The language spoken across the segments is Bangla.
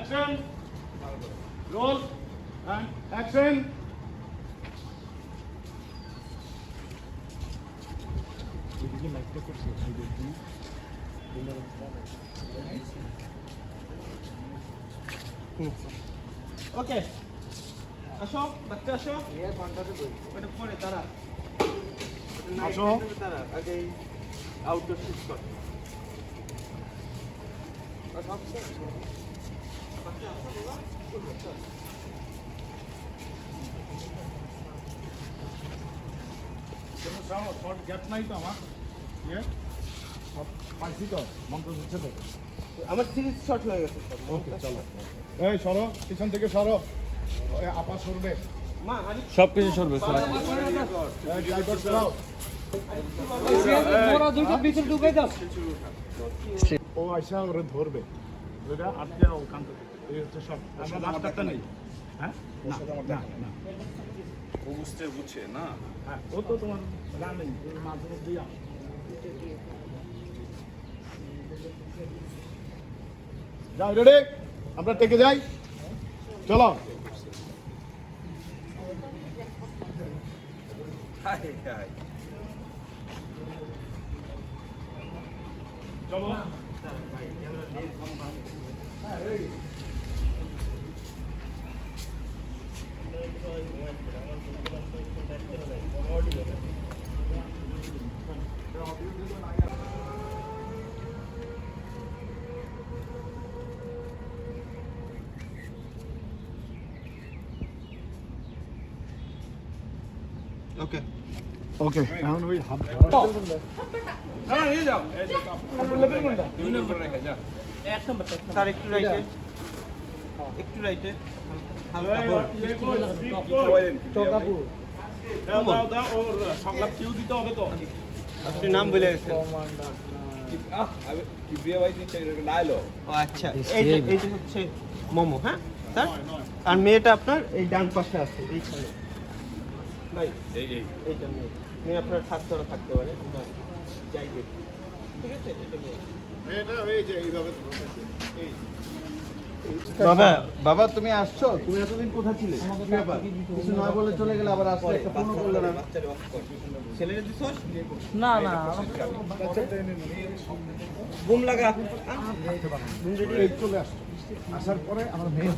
Action. Roll. And action. ওকে আসো বাচ্চা আসো ওটা পরে তারা আসো। তারা আগে আউটডোর শুট কর শর্ট গ্যাপ নাই তো আমার ইয়ে সব পাইছি তো মন্ত্র দিচ্ছে তো আমার সিরিজ শট হয়ে গেছে সব ওকে চলো এই সরো পিছন থেকে সরো ওই আপা সরবে মা আরে সবকিছু সরবে স্যার। এই ড্রাইভার চালাও ওরা দুটো পিছন ঢুকে দাও। ও আইসা ওরে ধরবে ওটা আটকে ওখান থেকে এই হচ্ছে সব আমার মাস্টারটা নেই হ্যাঁ না না না ও বুঝছে না হ্যাঁ ও তো তোমার রানিং মাঝে মধ্যেই আসে যাই রেডি আমরা টেকে যাই চলো চলো ওকে ওকে এখন ওই হাত হ্যাঁ নিয়ে যাও এই যে দুই নম্বর রেখে যা এক নম্বর স্যার একটু রাইটে একটু রাইটে হালকা দাও দাও ওর সংলাপ কিউ দিতে হবে তো আপনি নাম বলে গেছেন কি বিয়ে ভাই দিচ্ছে লাইলো ও আচ্ছা এই যে হচ্ছে মোমো হ্যাঁ স্যার আর মেয়েটা আপনার এই ডান পাশে আছে এইখানে ভাই এই এইটা মেয়ে আপনার হাত ধরা থাকতে পারে যাই দেখি ঠিক আছে এটা মেয়ে এটা এই যে এইভাবে এই বাবা বাবা তুমি আসছো তুমি এতদিন কোথায় ছিলে কি ব্যাপার কিছু নয় বলে চলে গেলে আবার আসলে একটা ফোন করলে না বাচ্চারে অফ কর ছেলেরে দিছস না না বুম লাগা এই চলে আসছো আসার পরে আমার মেয়ে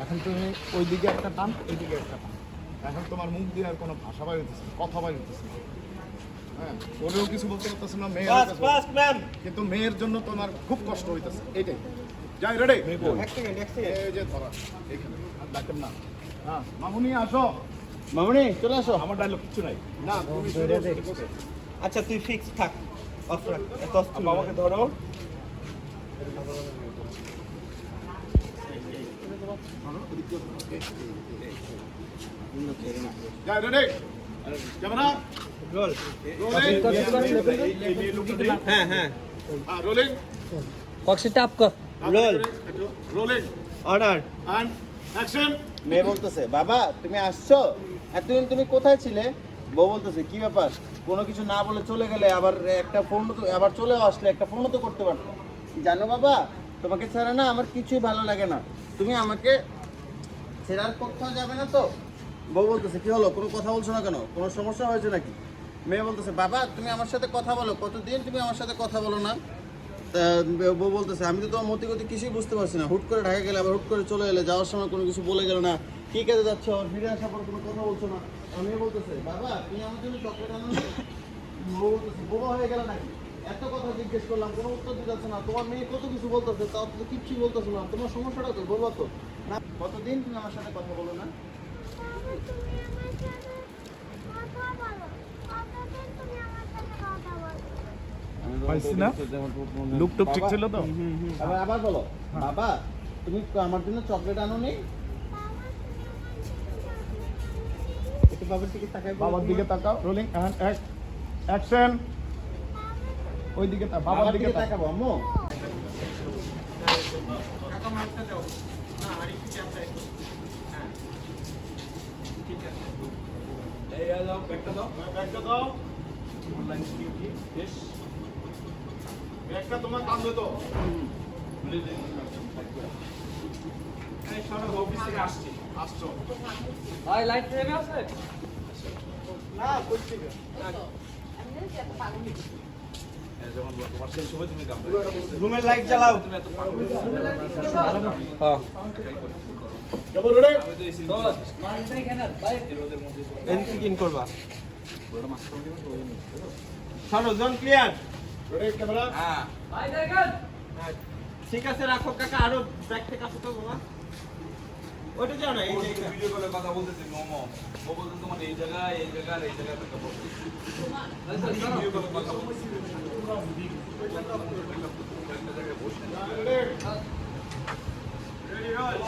এখন তুমি ওই দিকে একটা টান ওই দিকে একটা টান এখন তোমার মুখ দিয়ে আর কোনো ভাষা বাইরেতেছে না, কথা বাইরেতেছে না। হ্যাঁ ওরেও কিছু বলতে পারতেছে না মেয়ের ফাস্ট ফাস্ট ম্যাম কিন্তু মেয়ের জন্য তোমার খুব কষ্ট হইতেছে এটাই যাই রেডি এক সেকেন্ড এই যে ধরা এখানে আর ডাকেন না হ্যাঁ মামুনি আসো মামনি চলে আসো আমার ডায়লগ কিছু নাই না তুমি শুধু আচ্ছা তুই ফিক্স থাক অফ রাখ এত অস্থির না। বাবাকে ধরো যাই রেডি ক্যামেরা রোল রোলিং হ্যাঁ হ্যাঁ হ্যাঁ রোলিং কক্সি টাপ কর roll rolling order and action মেয়ে বলতেছে বাবা তুমি আসছো এতদিন তুমি কোথায় ছিলে বউ বলতেছে কি ব্যাপার কোনো কিছু না বলে চলে গেলে আবার একটা ফোন তো আবার চলেও আসলে একটা ফোনও তো করতে পারতো জানো বাবা তোমাকে ছাড়া না আমার কিছুই ভালো লাগে না তুমি আমাকে ছেড়ে আর কোথাও যাবে না তো বউ বলতেছে কি হলো কোনো কথা বলছো না কেন কোনো সমস্যা হয়েছে নাকি মেয়ে বলতেছে বাবা তুমি আমার সাথে কথা বলো কতদিন তুমি আমার সাথে কথা বলো না তা বউ বলতেছে আমি তো তোমার মতিগতি কিছুই বুঝতে পারছি না হুট করে ঢাকা গেলে আবার হুট করে চলে এলে যাওয়ার সময় কোনো কিছু বলে গেল না কি কাজে যাচ্ছ আর ফিরে আসার পর কোনো কথা বলছো না আর মেয়ে বলতেছে বাবা তুমি আমার জন্য চকলেট আনো না?" বউ বলতেছে বোবা হয়ে গেল নাকি এত কথা জিজ্ঞেস করলাম কোনো উত্তর দিতে যাচ্ছে না তোমার মেয়ে কত কিছু বলতেছে তাও তো কিচ্ছুই বলতেছে না তোমার সমস্যাটা তো বলবো তো না কতদিন তুমি আমার সাথে কথা বলো না পাইছি না লুক টুক ঠিক ছিল তো আবার আবার বলো বাবা তুমি আমার জন্য চকলেট আনো নি একটু বাবার দিকে তাকাই বাবার দিকে তাকাও রোলিং এন্ড অ্যাকশন ওই দিকে বাবার দিকে তাকাও তাকাবো আম্মু টাকা মারতে দাও না আর একটু চাপ দাও হ্যাঁ ঠিক আছে এই দাও ব্যাগটা দাও ব্যাগটা দাও অনলাইন স্কিল কি বেশ ব্যাগটা তোমার কাঁধে তো এই সরো, অফিস থেকে আসছি। আসছো ভাই লাইট নেমে আছে না করছি না। রুমের লাইট জ্বালাও। হ্যাঁ কেমন রে এন্ট্রি কিন করবা। সরো, জোন ক্লিয়ার। রেডি ক্যামেরা ভাই দেখেন ঠিক আছে, রাখো কাকা, আরো ব্যাক থেকে আসো তো বাবা। ওইটা যাও না, এই যে এইটা। ভিডিও কলে কথা বলতেছি মোমো ও বলতে তোমার এই জায়গায় এই জায়গায় এই জায়গায় দেখা বলছি ভিডিও কলে কথা বলতেছি একটা জায়গায় বসে রেডি হয়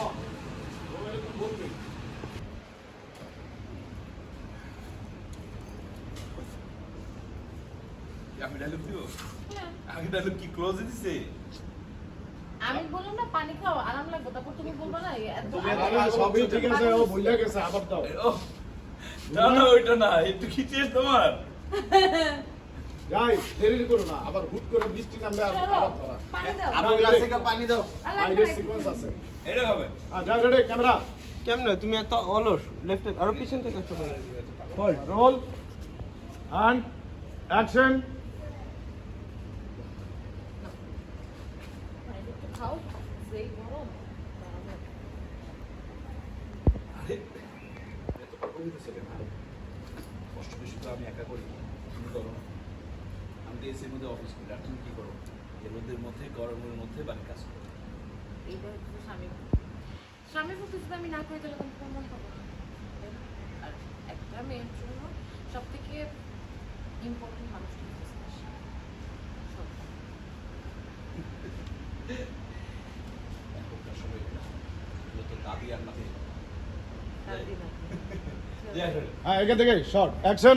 আমি ডায়লগ দিব আমি ডায়লগ কি ক্লোজ দিছে আমি বললাম না পানি খাও আরাম লাগবে তারপর তুমি বলবা না এত সবই ঠিক আছে ও ভুলে গেছে আবার দাও ও না না ওইটা না একটু খিচেস তোমার যাই দেরি করো না আবার হুট করে বৃষ্টি নামলে আর চলো, আবার ধরা পানি দাও আমার গ্লাস থেকে পানি দাও আইডি সিকোয়েন্স আছে এটা হবে যা রেডি ক্যামেরা কেমনে তুমি এত অলস? লেফটে আরো পিছন থেকে আসো। হোল্ড রোল অ্যান্ড অ্যাকশন পানিটা একটু খাও যেই গরম আরে এত কষ্ট হইতেছে কেন কষ্ট বেশি তো আমি একা করি তুমি করো না আমি তো এসির মধ্যে অফিস করি আর তুমি কি করো এর রোদের মধ্যে গরমের মধ্যে বাড়ির কাজ করো এইবার একটু স্বামী বলতেছে আমি না করে তাহলে তুমি কেমন পাবো আর একটা মেয়ের জন্য সব থেকে ইম্পর্টেন্ট মানুষ এখনকার সময় এটা এগুলো তো দাদি আর নাতি হ্যাঁ এখান থেকে শর্ট অ্যাকশন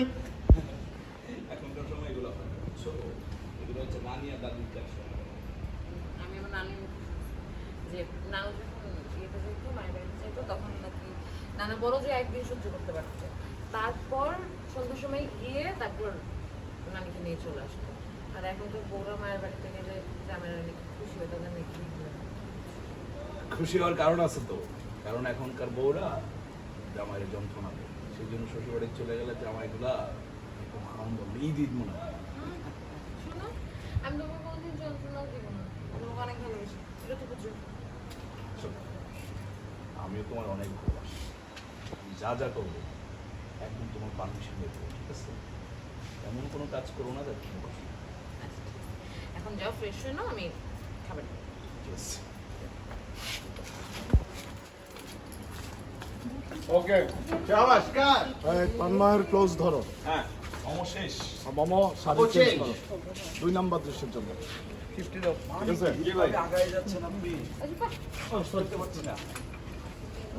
এখনকার সময় এগুলো হয় না, বুঝছো? এগুলো হচ্ছে নানি আর দাদির কাজ আমি আমার নানির মুখে শুনছি যে নানু যখন ইয়েতে যেত মায়ের বাড়িতে যেত তখন নাকি নানা বড় যে একদিন সহ্য করতে পারছে তারপর সন্ধ্যার সময় গিয়ে তারপর নানিকে নিয়ে চলে আসতো আর এখন তো বউরা মায়ের বাড়িতে গেলে জামাইরা নাকি খুশি হয়ে তাদের নাকি খুশি হওয়ার কারণ আছে তো কারণ এখনকার বউরা জামাইয়ের যন্ত্রণা দেয় সেই জন্য শ্বশুরবাড়ি চলে গেলে জামাইগুলা একদম আনন্দ ঈদ ঈদ মনে হয় শোনো আমি তোমাকে কোনোদিন যন্ত্রণাও দিব না তোমাকে অনেক ভালোবাসি এটা তো বুঝো শোনো, আমিও তোমার অনেক ভালোবাসি আমি যা যা করবো একদম তোমার পারমিশন নেবো ঠিক আছে এমন কোনো কাজ করো না যাতে তুমি কষ্ট পাও। আচ্ছা, ঠিক আছে। এখন যাও ফ্রেশ হয়ে নাও আমি খাবার দিই। ঠিক আছে ওকে শাবাশ কাট তন্ময়ের ক্লোজ ধরো হ্যাঁ অবশেষ মোমো শাড়ি ও চেঞ্জ change। করো 2 নাম্বার দৃশ্যের জন্য 50 দাও ঠিক আছে যেভাবে আগায় যাচ্ছেন আপনি আচ্ছা, বাহ। করতে পারছি না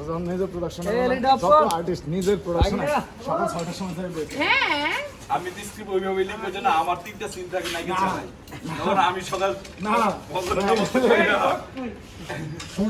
যখন নিজের প্রোডাকশন এই রেডি আপ যত কর। আর্টিস্ট নিজের প্রোডাকশন আইডিয়া। সকাল 6টার সময় থেকে বের হ্যাঁ আমি তো স্ক্রিপ্ট ওইভাবে লিখবো যে না আমার 3টা সিন থাকে নাকি চালাই তখন আমি সকাল না ফজরের নামাজ পড়ে